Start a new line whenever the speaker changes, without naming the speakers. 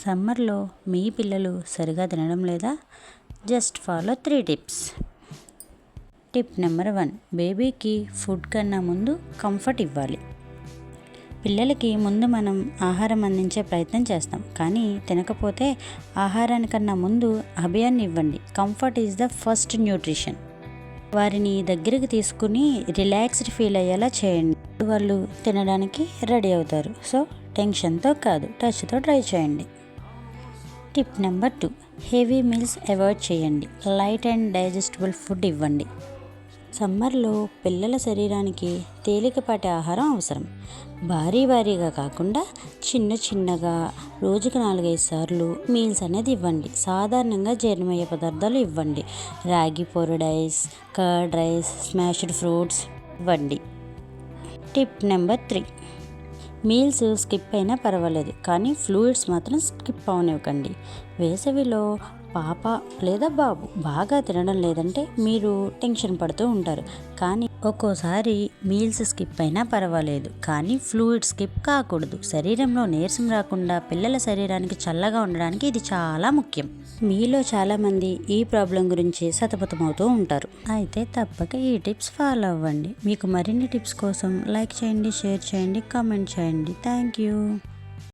సమ్మర్లో మీ పిల్లలు సరిగా తినడం లేదా? Just follow 3 tips. Tip number 1, బేబీకి ఫుడ్ కన్నా ముందు కంఫర్ట్ ఇవ్వాలి. పిల్లలకి ముందు మనం ఆహారం అందించే ప్రయత్నం చేస్తాం, కానీ తినకపోతే ఆహారానికన్నా ముందు అభయాన్ని ఇవ్వండి. Comfort is the first nutrition. వారిని దగ్గరికి తీసుకుని రిలాక్స్డ్ ఫీల్ అయ్యేలా చేయండి. వాళ్ళు తినడానికి రెడీ అవుతారు. సో టెన్షన్తో కాదు, టచ్తో ట్రై చేయండి. Tip number 2, heavy meals avoid చేయండి. లైట్ అండ్ డైజెస్టబుల్ ఫుడ్ ఇవ్వండి. సమ్మర్లో పిల్లల శరీరానికి తేలికపాటి ఆహారం అవసరం. భారీగా కాకుండా చిన్నగా రోజుకి 4-5 సార్లు మీల్స్ అనేది ఇవ్వండి. సాధారణంగా జీర్ణమయ్యే పదార్థాలు ఇవ్వండి. రాగి పొడి rice, curd rice, smashed fruits ఇవ్వండి. టిప్ నెంబర్ 3, మీల్స్ స్కిప్ అయినా పర్వాలేదు, కానీ ఫ్లూయిడ్స్ మాత్రం స్కిప్ అవనివ్వకండి. వేసవిలో పాప లేదా బాబు బాగా తినడం లేదంటే మీరు టెన్షన్ పడుతూ ఉంటారు, కానీ ఒక్కోసారి మీల్స్ స్కిప్ అయినా పర్వాలేదు, కానీ ఫ్లూయిడ్ స్కిప్ కాకూడదు. శరీరంలో నీరసం రాకుండా పిల్లల శరీరానికి చల్లగా ఉండడానికి ఇది చాలా ముఖ్యం. మీలో చాలామంది ఈ ప్రాబ్లం గురించి సతమతమవుతూ ఉంటారు. అయితే తప్పక ఈ టిప్స్ ఫాలో అవ్వండి. మీకు మరిన్ని టిప్స్ కోసం లైక్ చేయండి, షేర్ చేయండి, కామెంట్ చేయండి. Thank you.